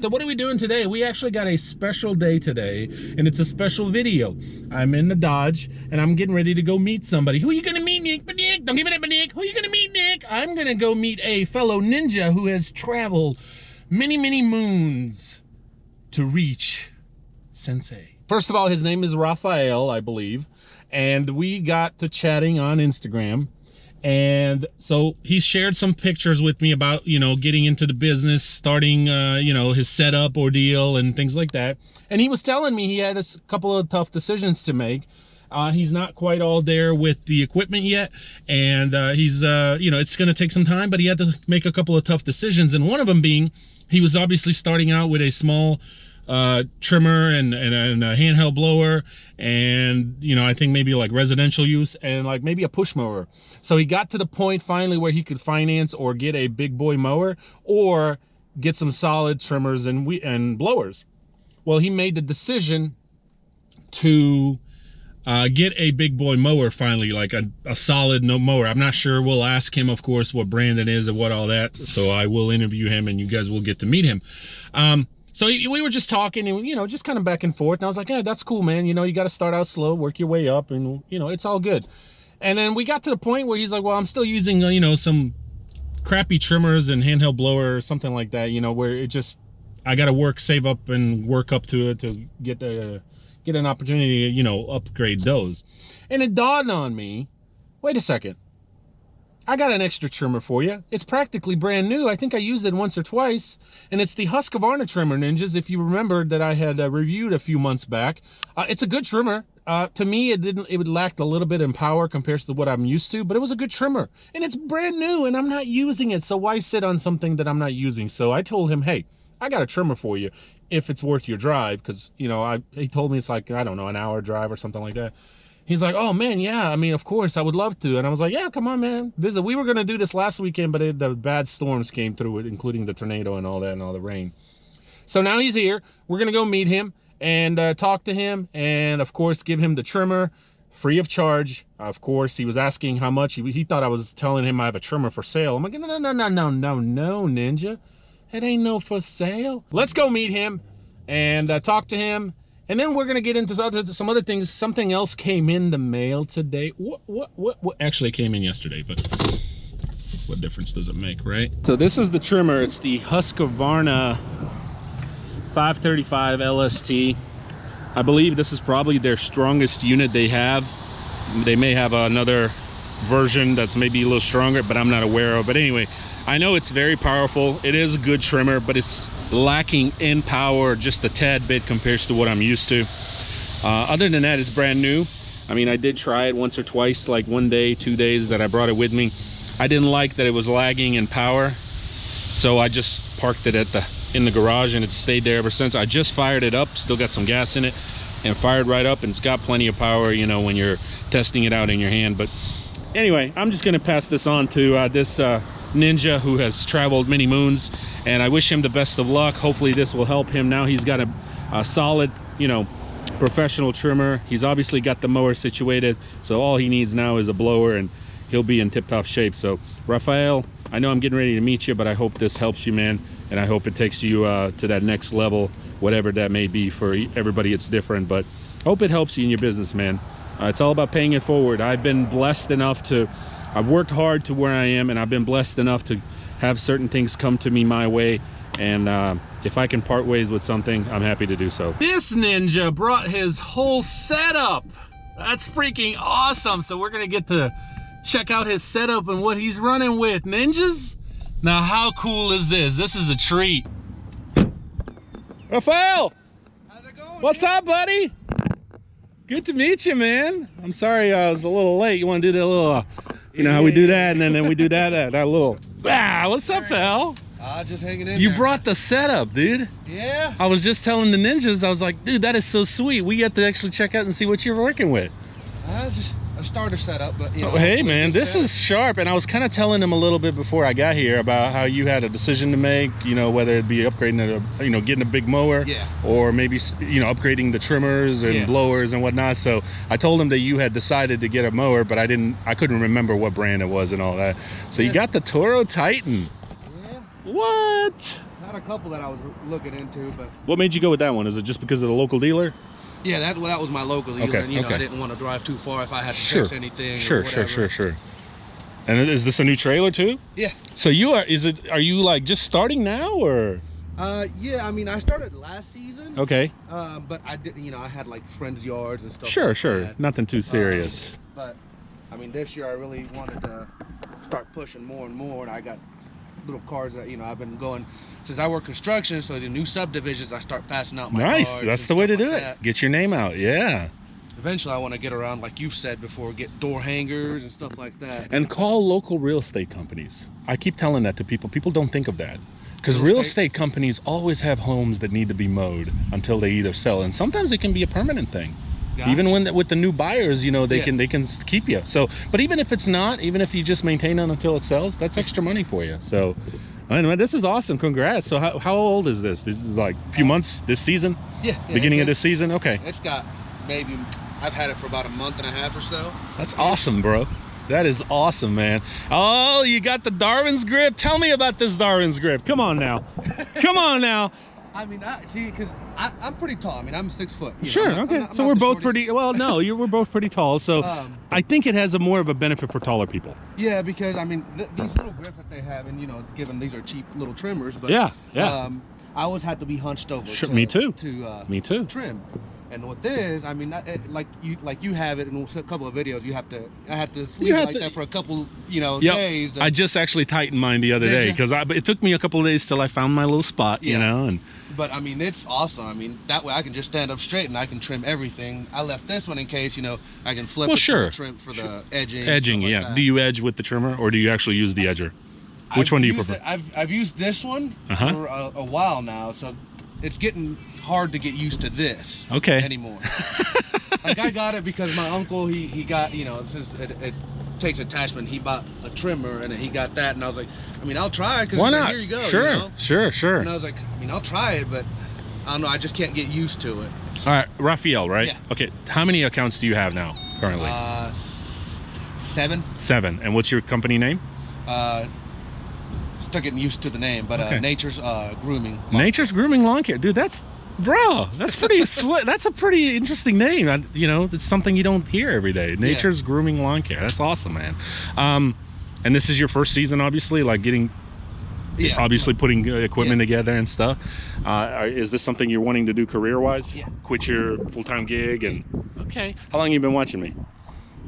So what are we doing today? We actually got a special day today, and it's a special video. I'm in the Dodge, and I'm getting ready to go meet somebody. Who are you gonna meet, Nick? Nick, don't give me that, Nick. Who are you gonna meet, Nick? I'm gonna go meet a fellow ninja who has traveled many, many moons to reach Sensei. First of all, his name is Rafael, I believe, and we got to chatting on Instagram. And so he shared some pictures with me about, you know, getting into the business, starting, you know, his setup ordeal and things like that. And he was telling me he had a couple of tough decisions to make. He's not quite all there with the equipment yet. And he's, you know, it's going to take some time, but he had to make a couple of tough decisions. And one of them being, he was obviously starting out with a small trimmer and a handheld blower, and you know, I think maybe like residential use and like maybe a push mower. So he got to the point finally where he could finance or get a big boy mower or get some solid trimmers and blowers. Well, he made the decision to get a big boy mower finally, like a solid mower. I'm not sure. We'll ask him, of course, what brand it is and what all that. So I will interview him and you guys will get to meet him. So we were just talking and, you know, just kind of back and forth. And I was like, yeah, that's cool, man. You know, you got to start out slow, work your way up, and, you know, it's all good. And then we got to the point where he's like, well, I'm still using, you know, some crappy trimmers and handheld blower or something like that, you know, where it just, I got to save up and work up to it to get an opportunity to, you know, upgrade those. And it dawned on me, wait a second. I got an extra trimmer for you. It's practically brand new. I think I used it once or twice, and it's the Husqvarna trimmer, ninjas. If you remember that I had reviewed a few months back, it's a good trimmer. To me, it lacked a little bit in power compared to what I'm used to, but it was a good trimmer, and it's brand new, and I'm not using it. So why sit on something that I'm not using? So I told him, hey, I got a trimmer for you if it's worth your drive, because you know, he told me it's like, I don't know, an hour drive or something like that. He's like, oh man, yeah, I mean, of course, I would love to. And I was like, yeah, come on, man, visit. We were gonna do this last weekend, but the bad storms came through it, including the tornado and all that and all the rain. So now he's here. We're gonna go meet him and talk to him, and of course, give him the trimmer free of charge. Of course, he was asking how much. He thought I was telling him I have a trimmer for sale. I'm like, no, ninja, it ain't no for sale. Let's go meet him and talk to him. And then we're gonna get into some other things. Something else came in the mail today. What actually came in yesterday, but what difference does it make, right? So this is the trimmer. It's the Husqvarna 535 LST. I believe this is probably their strongest unit they have. They may have another version that's maybe a little stronger, but I'm not aware of. But anyway, I know it's very powerful. It is a good trimmer, but it's lacking in power just a tad bit compared to what I'm used to. Other than that, it's brand new. I mean, I did try it once or twice, like 1 day, 2 days that I brought it with me. I didn't like that it was lagging in power, so I just parked it in the garage, and it's stayed there ever since. I just fired it up, still got some gas in it, and fired right up, and it's got plenty of power, you know, when you're testing it out in your hand. But anyway, I'm just gonna pass this on to this ninja who has traveled many moons, and I wish him the best of luck. Hopefully this will help him. Now he's got a solid, you know, professional trimmer. He's obviously got the mower situated, so all he needs now is a blower, and he'll be in tip-top shape. So Rafael, I know I'm getting ready to meet you, but I hope this helps you, man, and I hope it takes you to that next level, whatever that may be. For everybody it's different, but hope it helps you in your business, man. It's all about paying it forward. I've been blessed enough I've worked hard to where I am, and I've been blessed enough to have certain things come to me my way, and if I can part ways with something, I'm happy to do so. This ninja brought his whole setup. That's freaking awesome. So we're gonna get to check out his setup and what he's running with, ninjas. Now, how cool is this? This is a treat. Rafael! How's it going? What's up, buddy? Good to meet you, man. I'm sorry I was a little late. You wanna do that little... You know how we do that, and then we do that little, what's up, pal? Just hanging in You there. brought the setup, dude. Yeah. I was just telling the ninjas, I was like, dude, that is so sweet. We get to actually check out and see what you're working with. It's just a starter setup, but you know. Oh, hey, man, this is sharp. And I was kind of telling them a little bit before I got here about how you had a decision to make, you know, whether it be upgrading, you know, getting a big mower, yeah, or maybe, you know, upgrading the trimmers and blowers and whatnot. So I told them that you had decided to get a mower, but I couldn't remember what brand it was and all that. So you got the Toro Titan. Yeah. What? How got a couple that I was looking into, but What made you go with that one? Is it just because of the local dealer? yeah, that was my local dealer, Okay, and you know, okay. I didn't want to drive too far if I had to Sure. fix anything. Sure, or whatever. sure. And is this a new trailer too? Yeah. So are you like just starting now or? Yeah, I mean, I started last season. Okay. But I didn't, you know, I had like friends' yards and stuff. Sure, like sure. that. Nothing too serious. But I mean, this year I really wanted to start pushing more and more, and I got little cars that, you know, I've been going since I work construction. So the new subdivisions, I start passing out my Nice. cards That's and the way to stuff do like it. that. Get your name out. Yeah. Eventually, I want to get around, like you've said before, get door hangers and stuff like that. And call local real estate companies. I keep telling that to people. People don't think of that. Because Real real estate- estate companies always have homes that need to be mowed until they either sell. And sometimes it can be a permanent thing. Even Gotcha. with the new buyers, you know, they Yeah. can keep you. So, but even if it's not, even if you just maintain it until it sells, that's extra money for you. So, anyway, this is awesome. Congrats. So, how old is this? This is like a few months this season, Yeah. beginning of it's- this season. Okay, It's got maybe, I've had it for about a month and a half or so. that's awesome, bro. That is awesome, man. Oh, you got the Darwin's grip. Tell me about this Darwin's grip. Come on now. Come on now. I mean, I see, because I'm pretty tall. I mean, I'm 6 foot. you know, Sure. I'm not- Okay. I'm So not we're the both shortest. pretty. Well, no, we're both pretty tall. So I think it has a more of a benefit for taller people. Yeah, because I mean, these little grips that they have, and you know, given these are cheap little trimmers, but Yeah. I always had to be hunched over. Sure, to, me too. To Me too. trim. And with this, I mean, like you have it in a couple of videos. I had to sleep have like to- that for a couple, you know, Yep. days. I just actually tightened mine the other Did day ya? because it took me a couple of days till I found my little spot, you Yeah. know. And But I mean, it's awesome. I mean, that way I can just stand up straight and I can trim everything. I left this one in case, you know, I can flip Well, it sure. for the trim for the edging. edging, stuff like yeah. that. Do you edge with the trimmer or do you actually use the edger? Which I've one do you used prefer? I've used this one Uh-huh. for a while now, so it's getting hard to get used to this Okay. anymore. Like I got it because my uncle he got, you know, since it takes attachment, he bought a trimmer and he got that, and I was like, I mean, I'll try it because Why not? here you go. Sure, You know? sure. And I was like, I mean, I'll try it, but I don't know, I just can't get used to it. All right, Rafael, right? Yeah. Okay. How many accounts do you have now currently? 7. 7. And what's your company name? Still getting used to the name, but Okay. Nature's Grooming. Nature's Grooming Lawn Care. Dude, that's pretty that's a pretty interesting name. You know, it's something you don't hear every day. Nature's Grooming Lawn Care. That's awesome, man. And this is your first season, obviously, like getting Yeah. obviously putting equipment together and stuff. Is this something you're wanting to do career-wise? Yeah. Quit your full-time gig and okay. How long you been watching me?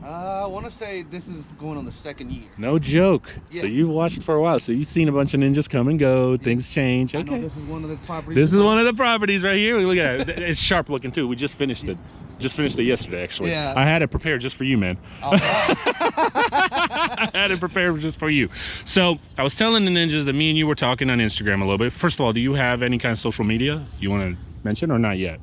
I want to say this is going on the 2nd year. No joke. Yeah. So you've watched for a while. So you've seen a bunch of ninjas come and go. Things change. I know Okay. this is one of the properties. This is one of the properties right here. Look at it. It's sharp looking too. We just finished it. Just finished it yesterday, actually. Yeah. I had it prepared just for you, man. All right. I had it prepared just for you. So I was telling the ninjas that me and you were talking on Instagram a little bit. First of all, do you have any kind of social media you want to mention or not yet?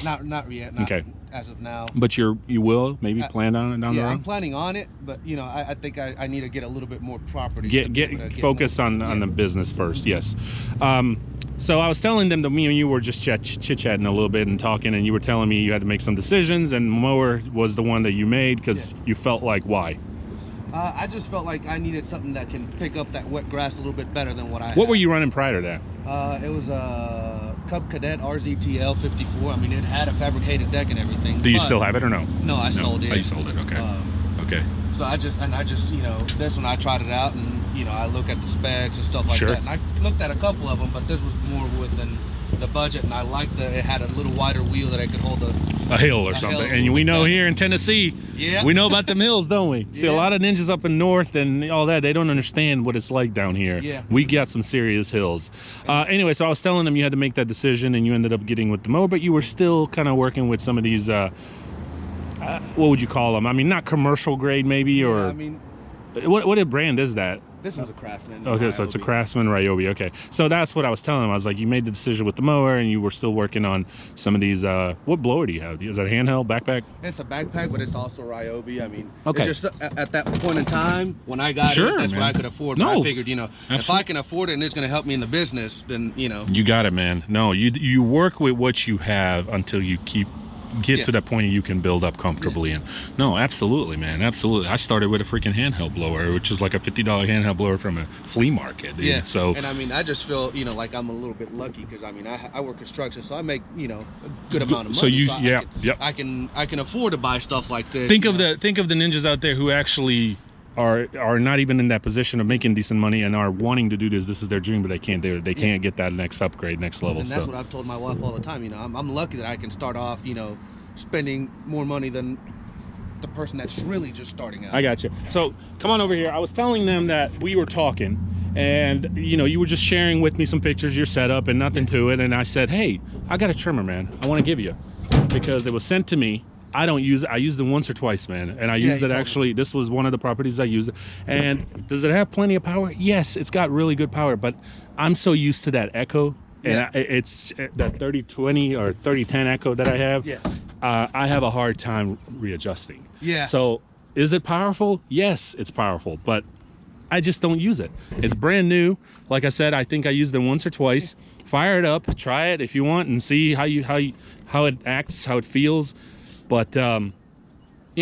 Not yet. Not Okay. As of now. But you will maybe plan on it down the Yeah, I'm road? planning on it, but you know, I think I need to get a little bit more property. Get focus on the business first. Yes. So I was telling them that me and you were just chit-chatting a little bit and talking, and you were telling me you had to make some decisions, and mower was the one that you made because you felt like why? I just felt like I needed something that can pick up that wet grass a little bit better than what I. What were you running prior to that? It was a Cub Cadet RZTL 54. I mean, it had a fabricated deck and everything. Do you but- still have it or no? No, I sold it. Oh, you sold it. Okay. Okay. So I just, you know, this one I tried it out, and you know, I look at the specs and stuff like Sure. that, and I looked at a couple of them, but this was more within the budget, and I liked it had a little wider wheel that I could hold A hill or A something. hill a And little we bit know better. here in Tennessee, Yeah. we know about them hills, don't we? See, a Yeah. lot of ninjas up in north and all that, they don't understand what it's like down here. Yeah. We got some serious hills. Anyway, so I was telling them you had to make that decision, and you ended up getting with the mower, but you were still kind of working with some of these, what would you call them? I mean, not commercial grade maybe, or I mean, what brand is that? this was a Craftsman. Okay, so it's a Ryobi. Craftsman Ryobi. Okay, so that's what I was telling him. I was like, you made the decision with the mower, and you were still working on some of these. What blower do you have? Is that a handheld backpack? It's a backpack, but it's also Ryobi. I mean, Okay. it's just at that point in time when I got Sure, it, that's man. what I could afford. No. But I figured, you know, if Absolutely. I can afford it and it's going to help me in the business, then you know. You got it, man. No, you work with what you have until you keep get to that point you can build up comfortably. And no, absolutely, man, absolutely. I started with a freaking handheld blower, which is like a $50 handheld blower from a flea market, dude. Yeah. So, and I mean, I just feel, you know, like I'm a little bit lucky because I mean, I work construction, so I make, you know, a good amount of money. So you, so I can afford to buy stuff like this. Think of the ninjas out there who actually are not even in that position of making decent money and are wanting to do this. This is their dream, but they can't do it. They can't get that next upgrade, next level. And that's what I've told my wife all the time. You know, I'm lucky that I can start off, you know, spending more money than the person that's really just starting out. I got you. So come on over here. I was telling them that we were talking, and you know, you were just sharing with me some pictures, your setup, and nothing to it. And I said, hey, I got a trimmer, man. I want to give you, because it was sent to me. I don't use it. I used it once or twice, man. And I used it actually. This was one of the properties I used. And does it have plenty of power? Yes, it's got really good power, but I'm so used to that echo. And it's that 30-20 or 30-10 echo that I have. Yes. I have a hard time readjusting. Yeah. So is it powerful? Yes, it's powerful, but I just don't use it. It's brand new. Like I said, I think I used it once or twice. Fire it up, try it if you want, and see how it acts, how it feels. But you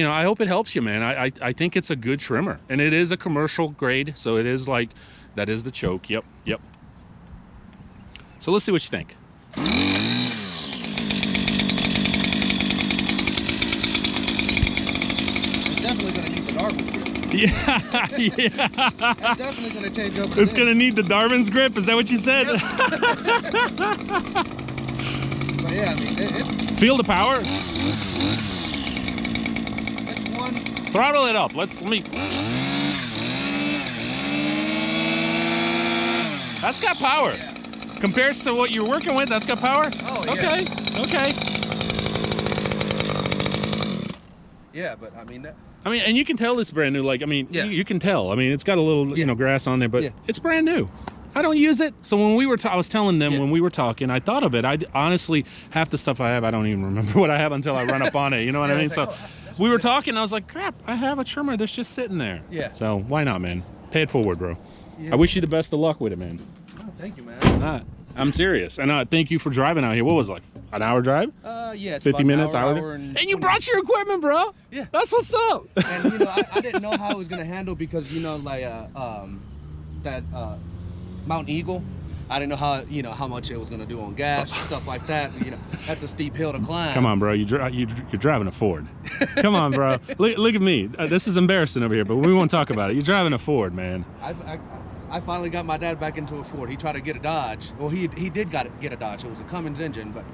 know, I hope it helps you, man. I think it's a good trimmer, and it is a commercial grade, so it is like, that is the choke. Yep. So let's see what you think. It's definitely gonna need the Darwin's grip. Yeah. It's definitely gonna change up. It's gonna need the Darwin's grip. Is that what you said? Yep. But yeah, I mean, it's. Feel the power. It's one. Throttle it up. Let me. That's got power. Yeah. Compares to what you're working with, that's got power? Oh, yeah. Okay. Yeah, but I mean, and you can tell it's brand new. Like, I mean, you can tell. I mean, it's got a little, you know, grass on there, but it's brand new. I don't use it. So when we were, I was telling them when we were talking, I thought of it. I honestly, half the stuff I have, I don't even remember what I have until I run up on it. You know what I mean? So we were talking, I was like, crap, I have a trimmer that's just sitting there. Yeah. So why not, man? Pay it forward, bro. Yeah. I wish you the best of luck with it, man. Oh, thank you, man. I'm serious. And thank you for driving out here. What was it, like an hour drive? Yeah, it's 50 minutes, hour and you brought your equipment, bro. Yeah. That's what's up. And you know, I didn't know how it was gonna handle because, you know, like that Mount Eagle, I didn't know how much it was gonna do on gas and stuff like that. You know, that's a steep hill to climb. Come on, bro. You're driving a Ford. Come on, bro. Look at me. This is embarrassing over here, but we won't talk about it. You're driving a Ford, man. I finally got my dad back into a Ford. He tried to get a Dodge. Well, he did get a Dodge. It was a Cummins engine, but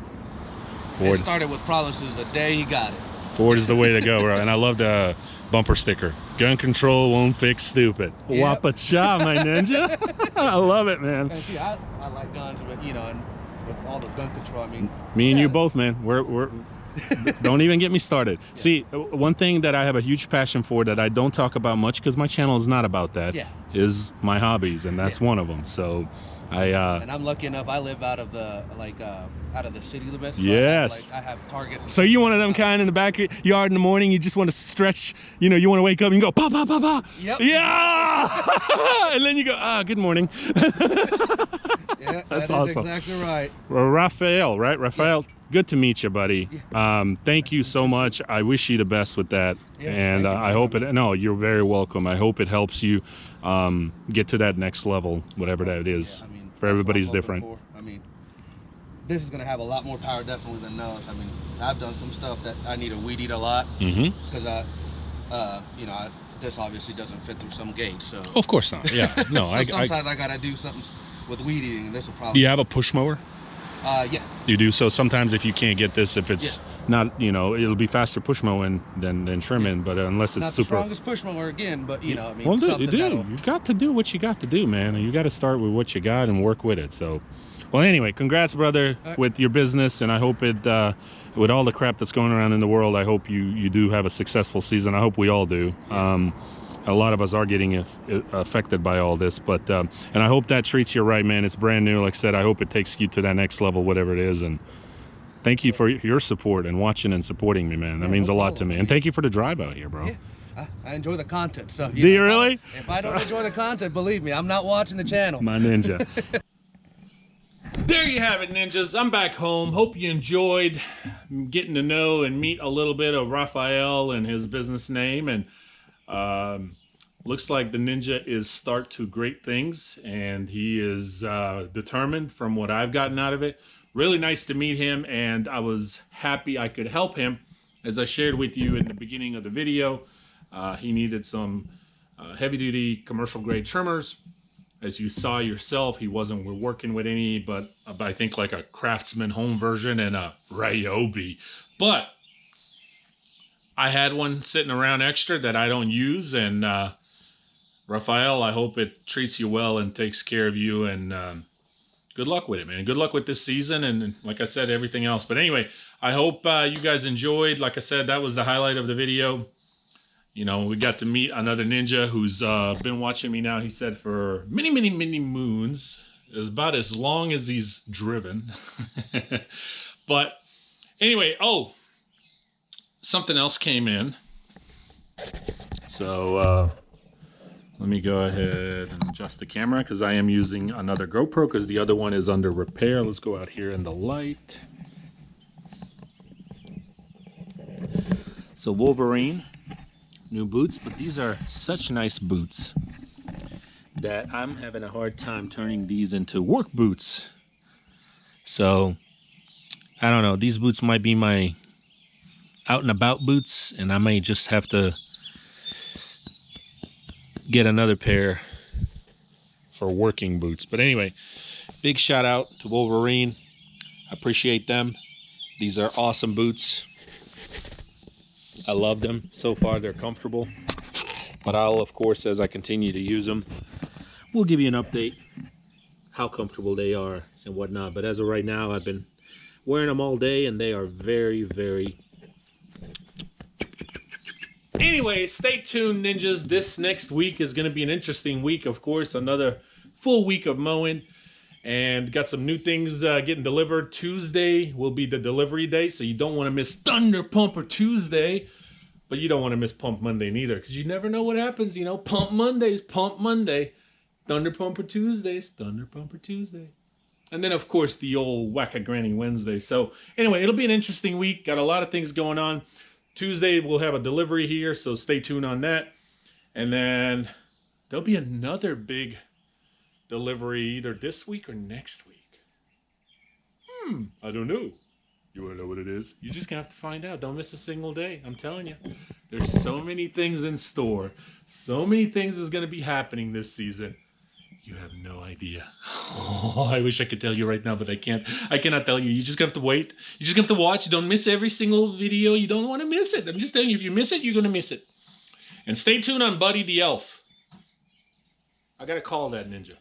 Ford. It started with problems since the day he got it. Ford is the way to go, bro. And I love the bumper sticker. Gun control won't fix stupid. Yep. Wapa-cha, my ninja. I love it, man. And see, I like guns, but you know, and with all the gun control, I mean. Me and you both, man. We're don't even get me started. Yeah. See, one thing that I have a huge passion for that I don't talk about much because my channel is not about that, is my hobbies, and that's one of them. So and I'm lucky enough I live out of the city limits. So yes. I have targets. So you one of them kind in the backyard in the morning, you just want to stretch, you know, you want to wake up and go pa pa pa pa. Yep. Yeah. And then you go, good morning. Yeah, that's awesome. Awesome. Exactly right. Rafael, right? Rafael, good to meet you, buddy. Yeah. Thank you so much. I wish you the best with that. Yeah, and I hope no, you're very welcome. I hope it helps you get to that next level, whatever that is. Yeah, I mean, for everybody's different. I mean, this is going to have a lot more power definitely than those. I mean, I've done some stuff that I need to weed eat a lot because this obviously doesn't fit through some gates. So of course not. Yeah, no. So sometimes I got to do something with weed eating, and this will probably. Do you have a push mower? Yeah. You do. So sometimes if you can't get this, if it's not, you know, it'll be faster push mowing than trimming, but unless it's not super. the strongest push mower again, but you know, I mean, well, something you got to do what you got to do, man. You got to start with what you got and work with it. So, well, anyway, congrats, brother, with your business, and I hope it, with all the crap that's going around in the world, I hope you do have a successful season. I hope we all do. Yeah. A lot of us are getting affected by all this, but and I hope that treats you right, man. It's brand new. Like I said, I hope it takes you to that next level, whatever it is. And thank you for your support and watching and supporting me, man. That means a lot to me. And thank you for the drive out here, bro. Yeah. I enjoy the content. So do you really? If I don't enjoy the content, believe me, I'm not watching the channel. My ninja. There you have it, ninjas. I'm back home. Hope you enjoyed getting to know and meet a little bit of Rafael and his business name. And looks like the ninja is start to great things, and he is determined from what I've gotten out of it. Really nice to meet him, and I was happy I could help him. As I shared with you in the beginning of the video, he needed some heavy-duty commercial-grade trimmers. As you saw yourself, he wasn't working with any, but I think like a Craftsman home version and a Ryobi. But I had one sitting around extra that I don't use, and Rafael, I hope it treats you well and takes care of you, and good luck with it, man. Good luck with this season, and like I said, everything else. But anyway, I hope you guys enjoyed. Like I said, that was the highlight of the video. You know, we got to meet another ninja who's been watching me now, he said, for many, many, many moons. It's about as long as he's driven. But anyway, oh, something else came in. So let me go ahead and adjust the camera because I am using another GoPro because the other one is under repair. Let's go out here in the light. So Wolverine. New boots, but these are such nice boots that I'm having a hard time turning these into work boots. So I don't know, these boots might be my out and about boots, and I may just have to get another pair for working boots. But anyway, big shout out to Wolverine. I appreciate them. These are awesome boots. I love them. So far, they're comfortable. But I'll, of course, as I continue to use them, we'll give you an update how comfortable they are and whatnot. But as of right now, I've been wearing them all day, and they are very, very... Anyway, stay tuned, ninjas. This next week is going to be an interesting week, of course. Another full week of mowing. And got some new things getting delivered. Tuesday will be the delivery day, so you don't want to miss Thunder Pumper Tuesday. But you don't want to miss Pump Monday neither, because you never know what happens. You know, Pump Mondays, Pump Monday. Thunder Pumper Tuesdays, Thunder Pumper Tuesday. And then, of course, the old Whack-A-Granny Wednesday. So anyway, it'll be an interesting week. Got a lot of things going on. Tuesday, we'll have a delivery here, so stay tuned on that. And then there'll be another big delivery either this week or next week. I don't know. You want to know what it is? You're just going to have to find out. Don't miss a single day. I'm telling you. There's so many things in store. So many things is going to be happening this season. You have no idea. Oh, I wish I could tell you right now, but I can't. I cannot tell you. You just have to wait. You just have to watch. Don't miss every single video. You don't want to miss it. I'm just telling you, if you miss it, you're going to miss it. And stay tuned on Buddy the Elf. I got to call that ninja.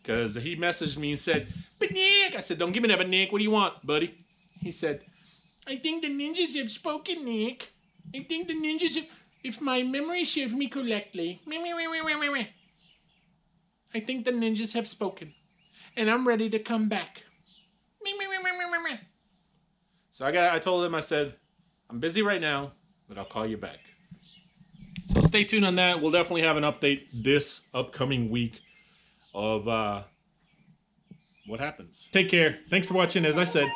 Because he messaged me and said, "But Nick," I said, "Don't give me that, but Nick, what do you want, buddy?" He said, "I think the ninjas have spoken, Nick. I think the ninjas have, if my memory serves me correctly, I think the ninjas have spoken. And I'm ready to come back." So I told him, I said, "I'm busy right now, but I'll call you back." So stay tuned on that. We'll definitely have an update this upcoming week of what happens. Take care. Thanks for watching. As I said,